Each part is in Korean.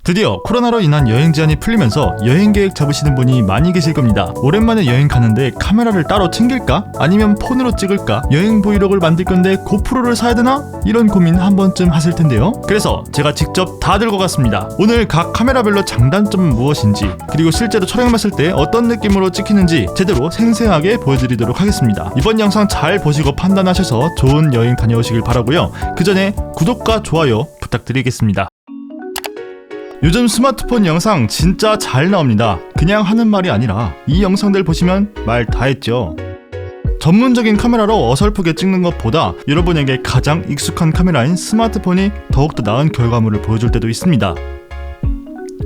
드디어 코로나로 인한 여행 제한이 풀리면서 여행 계획 잡으시는 분이 많이 계실 겁니다. 오랜만에 여행 가는데 카메라를 따로 챙길까? 아니면 폰으로 찍을까? 여행 브이로그를 만들 건데 고프로를 사야 되나? 이런 고민 한 번쯤 하실 텐데요. 그래서 제가 직접 다 들고 갔습니다. 오늘 각 카메라별로 장단점은 무엇인지, 그리고 실제로 촬영했을 때 어떤 느낌으로 찍히는지 제대로 생생하게 보여드리도록 하겠습니다. 이번 영상 잘 보시고 판단하셔서 좋은 여행 다녀오시길 바라고요. 그 전에 구독과 좋아요 부탁드리겠습니다. 요즘 스마트폰 영상 진짜 잘 나옵니다. 그냥 하는 말이 아니라 이 영상들 보시면 말 다 했죠. 전문적인 카메라로 어설프게 찍는 것보다 여러분에게 가장 익숙한 카메라인 스마트폰이 더욱더 나은 결과물을 보여줄 때도 있습니다.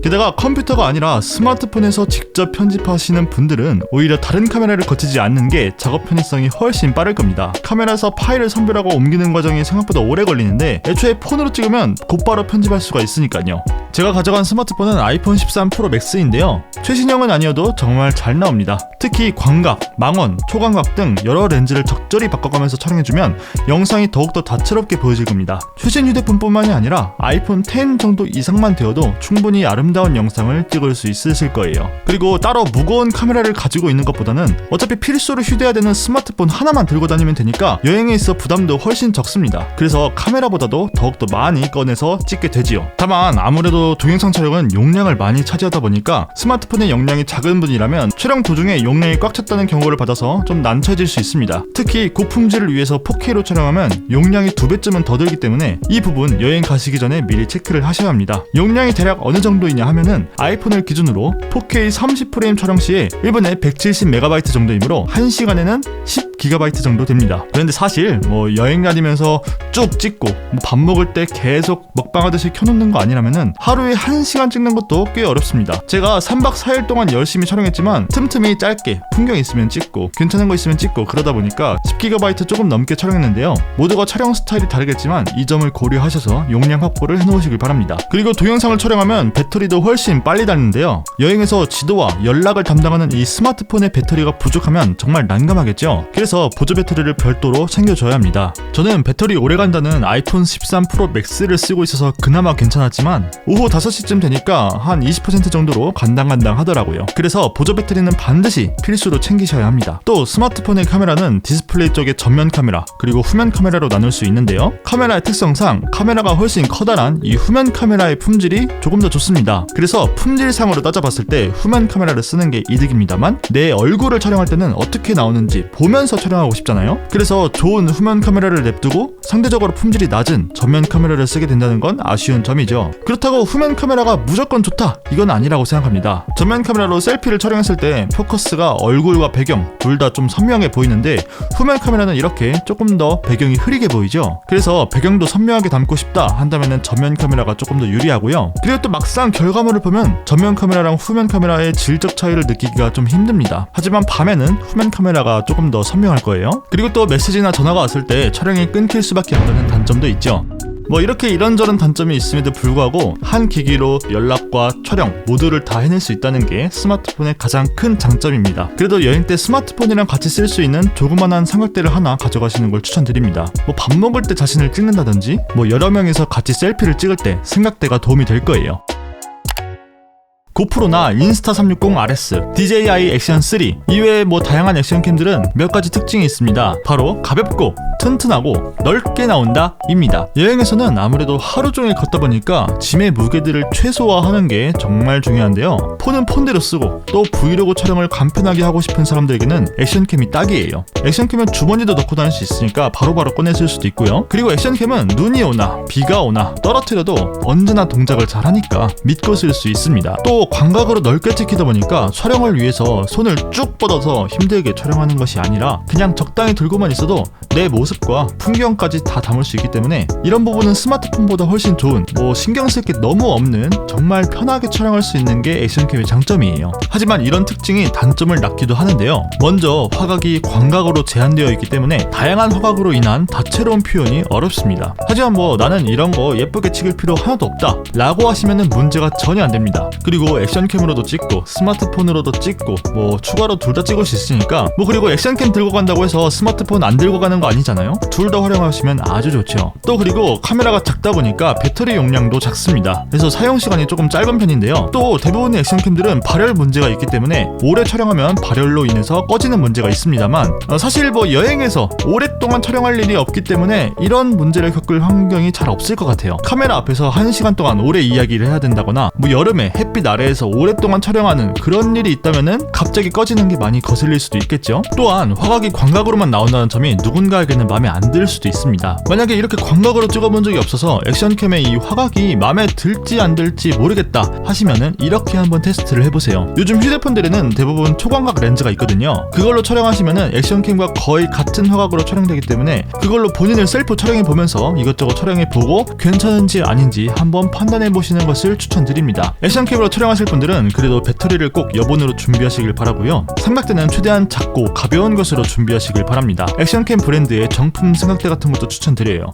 게다가 컴퓨터가 아니라 스마트폰에서 직접 편집하시는 분들은 오히려 다른 카메라를 거치지 않는 게 작업 편의성이 훨씬 빠를 겁니다. 카메라에서 파일을 선별하고 옮기는 과정이 생각보다 오래 걸리는데 애초에 폰으로 찍으면 곧바로 편집할 수가 있으니까요. 제가 가져간 스마트폰은 아이폰 13 프로 맥스인데요. 최신형은 아니어도 정말 잘 나옵니다. 특히 광각, 망원, 초광각 등 여러 렌즈를 적절히 바꿔가면서 촬영해주면 영상이 더욱더 다채롭게 보여질 겁니다. 최신 휴대폰뿐만이 아니라 아이폰 10 정도 이상만 되어도 충분히 아름다운 영상을 찍을 수 있으실 거예요. 그리고 따로 무거운 카메라를 가지고 있는 것보다는 어차피 필수로 휴대해야 되는 스마트폰 하나만 들고 다니면 되니까 여행에 있어 부담도 훨씬 적습니다. 그래서 카메라보다도 더욱더 많이 꺼내서 찍게 되지요. 다만 아무래도 동영상 촬영은 용량을 많이 차지하다 보니까 스마트폰의 용량이 작은 분이라면 촬영 도중에 용량이 꽉 찼다는 경고를 받아서 좀 난처해질 수 있습니다. 특히 고품질을 위해서 4K로 촬영하면 용량이 2배쯤은 더 들기 때문에 이 부분 여행 가시기 전에 미리 체크를 하셔야 합니다. 용량이 대략 어느 정도이냐 하면은 아이폰을 기준으로 4K 30프레임 촬영 시에 1분에 170MB 정도이므로 1시간에는 10GB 정도 됩니다. 그런데 사실 여행 다니면서 쭉 찍고 밥 먹을 때 계속 먹방하듯이 켜놓는 거 아니라면은 하루에 1시간 찍는 것도 꽤 어렵습니다. 제가 3박 4일 동안 열심히 촬영했지만 틈틈이 짧게 풍경 있으면 찍고 괜찮은 거 있으면 찍고 그러다 보니까 10GB 조금 넘게 촬영했는데요. 모두가 촬영 스타일이 다르겠지만 이 점을 고려하셔서 용량 확보를 해놓으시길 바랍니다. 그리고 동영상을 촬영하면 배터리도 훨씬 빨리 닳는데요. 여행에서 지도와 연락을 담당하는 이 스마트폰의 배터리가 부족하면 정말 난감하겠죠. 그래서 보조 배터리를 별도로 챙겨줘야 합니다. 저는 배터리 오래간다는 아이폰 13 프로 맥스를 쓰고 있어서 그나마 괜찮았지만 오후 5시쯤 되니까 한 20% 정도로 간당간당 하더라고요. 그래서 보조 배터리는 반드시 필수로 챙기셔야 합니다. 또 스마트폰의 카메라는 디스플레이 쪽에 전면 카메라 그리고 후면 카메라로 나눌 수 있는데요. 카메라의 특성상 카메라가 훨씬 커다란 이 후면 카메라의 품질이 조금 더 좋습니다. 그래서 품질상으로 따져봤을 때 후면 카메라를 쓰는 게 이득입니다만 내 얼굴을 촬영할 때는 어떻게 나오는지 보면서 촬영하고 싶잖아요. 그래서 좋은 후면 카메라를 냅두고 상대적으로 품질이 낮은 전면 카메라를 쓰게 된다는 건 아쉬운 점이죠. 그렇다고 후면 카메라가 무조건 좋다 이건 아니라고 생각합니다. 전면 카메라로 셀피를 촬영했을 때 포커스가 얼굴과 배경 둘 다 좀 선명해 보이는데 후면 카메라는 이렇게 조금 더 배경이 흐리게 보이죠. 그래서 배경도 선명하게 담고 싶다 한다면은 전면 카메라가 조금 더 유리하고요. 그리고 또 막상 결과물을 보면 전면 카메라랑 후면 카메라의 질적 차이를 느끼기가 좀 힘듭니다. 하지만 밤에는 후면 카메라가 조금 더 선명할 거예요. 그리고 또 메시지나 전화가 왔을 때 촬영이 끊길 수밖에 없다는 단점도 있죠. 이렇게 이런저런 단점이 있음에도 불구하고 한 기기로 연락과 촬영 모두를 다 해낼 수 있다는 게 스마트폰의 가장 큰 장점입니다. 그래도 여행 때 스마트폰이랑 같이 쓸 수 있는 조그만한 삼각대를 하나 가져가시는 걸 추천드립니다. 밥 먹을 때 자신을 찍는다든지 여러 명이서 같이 셀피를 찍을 때 삼각대가 도움이 될 거예요. 고프로나 인스타360RS, DJI 액션3 이외에 다양한 액션캠들은 몇 가지 특징이 있습니다. 바로 가볍고 튼튼하고 넓게 나온다 입니다. 여행에서는 아무래도 하루 종일 걷다 보니까 짐의 무게들을 최소화하는 게 정말 중요한데요. 폰은 폰대로 쓰고 또 브이로그 촬영을 간편하게 하고 싶은 사람들에게는 액션캠이 딱이에요. 액션캠은 주머니도 넣고 다닐 수 있으니까 바로바로 꺼내 쓸 수도 있고요. 그리고 액션캠은 눈이 오나 비가 오나 떨어뜨려도 언제나 동작을 잘 하니까 믿고 쓸 수 있습니다. 또 광각으로 넓게 찍히다 보니까 촬영을 위해서 손을 쭉 뻗어서 힘들게 촬영하는 것이 아니라 그냥 적당히 들고만 있어도 내 모습과 풍경까지 다 담을 수 있기 때문에 이런 부분은 스마트폰보다 훨씬 좋은 신경 쓸 게 너무 없는 정말 편하게 촬영할 수 있는 게 액션캠의 장점이에요. 하지만 이런 특징이 단점을 낳기도 하는데요. 먼저 화각이 광각으로 제한되어 있기 때문에 다양한 화각으로 인한 다채로운 표현이 어렵습니다. 하지만 나는 이런 거 예쁘게 찍을 필요 하나도 없다 라고 하시면은 문제가 전혀 안 됩니다. 그리고 그리고 액션캠으로도 찍고 스마트폰으로도 찍고 뭐 추가로 둘 다 찍을 수 있으니까 그리고 액션캠 들고 간다고 해서 스마트폰 안 들고 가는 거 아니잖아요. 둘 다 활용하시면 아주 좋죠. 또 그리고 카메라가 작다 보니까 배터리 용량도 작습니다. 그래서 사용 시간이 조금 짧은 편인데요. 또 대부분의 액션캠들은 발열 문제가 있기 때문에 오래 촬영하면 발열로 인해서 꺼지는 문제가 있습니다만 사실 여행에서 오랫동안 촬영할 일이 없기 때문에 이런 문제를 겪을 환경이 잘 없을 것 같아요. 카메라 앞에서 1시간 동안 오래 이야기를 해야 된다거나 여름에 햇빛 아래에서 오랫동안 촬영하는 그런 일이 있다면은 갑자기 꺼지는 게 많이 거슬릴 수도 있겠죠. 또한 화각이 광각으로만 나온다는 점이 누군가에게는 마음에 안 들 수도 있습니다. 만약에 이렇게 광각으로 찍어본 적이 없어서 액션캠의 이 화각이 마음에 들지 안 들지 모르겠다 하시면은 이렇게 한번 테스트를 해보세요. 요즘 휴대폰들에는 대부분 초광각 렌즈가 있거든요. 그걸로 촬영하시면은 액션캠과 거의 같은 화각으로 촬영되기 때문에 그걸로 본인을 셀프 촬영해보면서 이것저것 촬영해보고 괜찮은지 아닌지 한번 판단해보시는 것을 추천드립니다. 액션캠으로 촬영하실 분들은 그래도 배터리를 꼭 여분으로 준비하시길 바라고요. 삼각대는 최대한 작고 가벼운 것으로 준비하시길 바랍니다. 액션캠 브랜드의 정품 삼각대 같은 것도 추천드려요.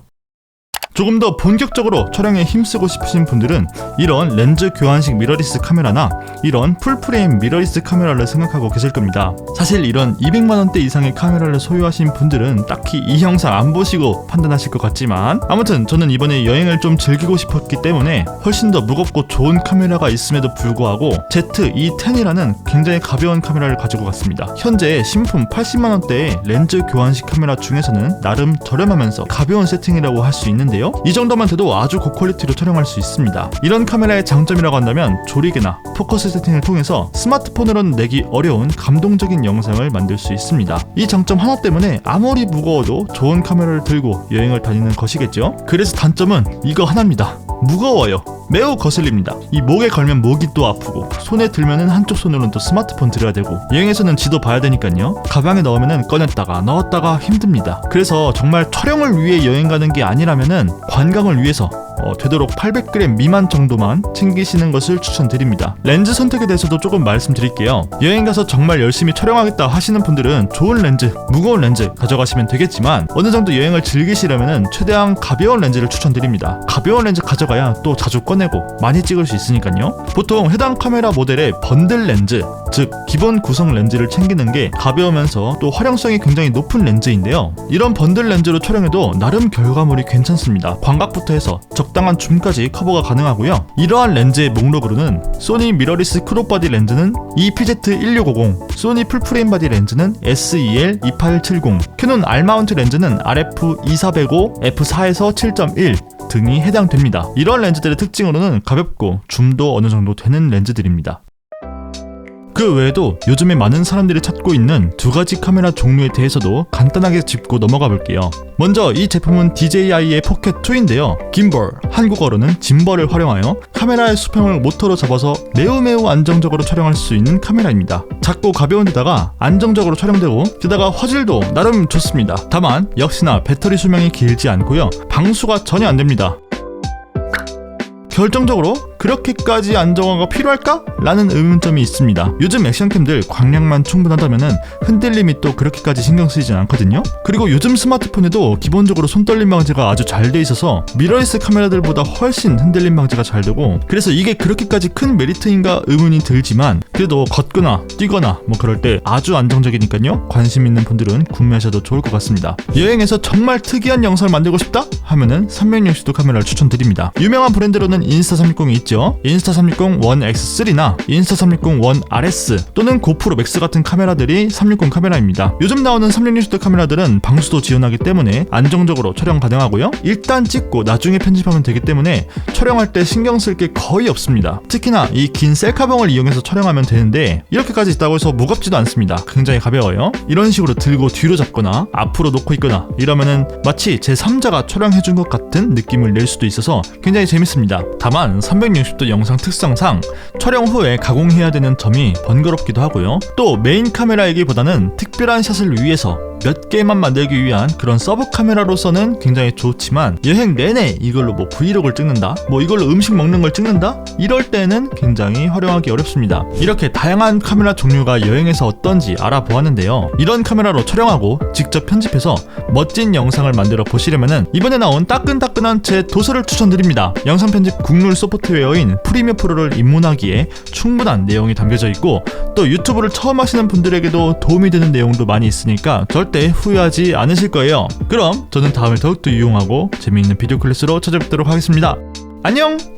조금 더 본격적으로 촬영에 힘쓰고 싶으신 분들은 이런 렌즈 교환식 미러리스 카메라나 이런 풀프레임 미러리스 카메라를 생각하고 계실 겁니다. 사실 이런 200만원대 이상의 카메라를 소유하신 분들은 딱히 이 영상 안 보시고 판단하실 것 같지만 아무튼 저는 이번에 여행을 좀 즐기고 싶었기 때문에 훨씬 더 무겁고 좋은 카메라가 있음에도 불구하고 ZE-10이라는 굉장히 가벼운 카메라를 가지고 갔습니다. 현재 신품 80만원대의 렌즈 교환식 카메라 중에서는 나름 저렴하면서 가벼운 세팅이라고 할 수 있는데요. 이 정도만 돼도 아주 고퀄리티로 촬영할 수 있습니다. 이런 카메라의 장점이라고 한다면 조리개나 포커스 세팅을 통해서 스마트폰으로는 내기 어려운 감동적인 영상을 만들 수 있습니다. 이 장점 하나 때문에 아무리 무거워도 좋은 카메라를 들고 여행을 다니는 것이겠죠. 그래서 단점은 이거 하나입니다. 무거워요. 매우 거슬립니다. 이 목에 걸면 목이 또 아프고 손에 들면은 한쪽 손으로는 또 스마트폰 들어야 되고 여행에서는 지도 봐야 되니까요. 가방에 넣으면은 꺼냈다가 넣었다가 힘듭니다. 그래서 정말 촬영을 위해 여행 가는 게 아니라면은 관광을 위해서 되도록 800g 미만 정도만 챙기시는 것을 추천드립니다. 렌즈 선택에 대해서도 조금 말씀드릴게요. 여행 가서 정말 열심히 촬영하겠다 하시는 분들은 좋은 렌즈, 무거운 렌즈 가져가시면 되겠지만 어느 정도 여행을 즐기시려면 최대한 가벼운 렌즈를 추천드립니다. 가벼운 렌즈 가져가야 또 자주 꺼내고 많이 찍을 수 있으니까요. 보통 해당 카메라 모델의 번들 렌즈, 즉 기본 구성 렌즈를 챙기는 게 가벼우면서 또 활용성이 굉장히 높은 렌즈인데요. 이런 번들 렌즈로 촬영해도 나름 결과물이 괜찮습니다. 광각부터 해서 적당한 줌까지 커버가 가능하고요. 이러한 렌즈의 목록으로는 소니 미러리스 크롭바디 렌즈는 EPZ1650, 소니 풀프레임 바디 렌즈는 SEL2870, 캐논 R마운트 렌즈는 RF2405, f4에서 7.1 등이 해당됩니다. 이런 렌즈들의 특징으로는 가볍고 줌도 어느 정도 되는 렌즈들입니다. 그 외에도 요즘에 많은 사람들이 찾고 있는 두 가지 카메라 종류에 대해서도 간단하게 짚고 넘어가 볼게요. 먼저 이 제품은 DJI의 포켓2인데요. 김벌, 한국어로는 짐벌을 활용하여 카메라의 수평을 모터로 잡아서 매우 안정적으로 촬영할 수 있는 카메라입니다. 작고 가벼운 데다가 안정적으로 촬영되고 게다가 화질도 나름 좋습니다. 다만 역시나 배터리 수명이 길지 않고요. 방수가 전혀 안 됩니다. 결정적으로 그렇게까지 안정화가 필요할까? 라는 의문점이 있습니다. 요즘 액션캠들 광량만 충분하다면 흔들림이 또 그렇게까지 신경 쓰이진 않거든요. 그리고 요즘 스마트폰에도 기본적으로 손떨림 방지가 아주 잘 돼 있어서 미러리스 카메라들보다 훨씬 흔들림 방지가 잘 되고 그래서 이게 그렇게까지 큰 메리트인가 의문이 들지만 그래도 걷거나 뛰거나 그럴 때 아주 안정적이니까요. 관심 있는 분들은 구매하셔도 좋을 것 같습니다. 여행에서 정말 특이한 영상을 만들고 싶다? 하면은 360도 카메라를 추천드립니다. 유명한 브랜드로는 인스타360이 있죠. 인스타360 원 X3나 인스타360 원 RS 또는 고프로 맥스 같은 카메라들이 360 카메라입니다. 요즘 나오는 360도 카메라들은 방수도 지원하기 때문에 안정적으로 촬영 가능하고요. 일단 찍고 나중에 편집하면 되기 때문에 촬영할 때 신경 쓸 게 거의 없습니다. 특히나 이 긴 셀카봉을 이용해서 촬영하면 되는데 이렇게까지 있다고 해서 무겁지도 않습니다. 굉장히 가벼워요. 이런 식으로 들고 뒤로 잡거나 앞으로 놓고 있거나 이러면은 마치 제3자가 촬영해준 것 같은 느낌을 낼 수도 있어서 굉장히 재밌습니다. 다만 360도 영상 특성상 촬영 후에 가공해야 되는 점이 번거롭기도 하고요. 또 메인 카메라이기보다는 특별한 샷을 위해서 몇 개만 만들기 위한 그런 서브 카메라로서는 굉장히 좋지만 여행 내내 이걸로 뭐 브이로그를 찍는다, 뭐 이걸로 음식 먹는 걸 찍는다, 이럴 때는 굉장히 활용하기 어렵습니다. 이렇게 다양한 카메라 종류가 여행에서 어떤지 알아보았는데요. 이런 카메라로 촬영하고 직접 편집해서 멋진 영상을 만들어 보시려면은 이번에 나온 따끈따끈한 제 도서를 추천드립니다. 영상 편집 국룰 소프트웨어인 프리미어 프로를 입문하기에 충분한 내용이 담겨져 있고, 또 유튜브를 처음 하시는 분들에게도 도움이 되는 내용도 많이 있으니까 절대 후회하지 않으실 거예요. 그럼 저는 다음에 더욱더 유용하고 재미있는 비디오 클래스로 찾아뵙도록 하겠습니다. 안녕!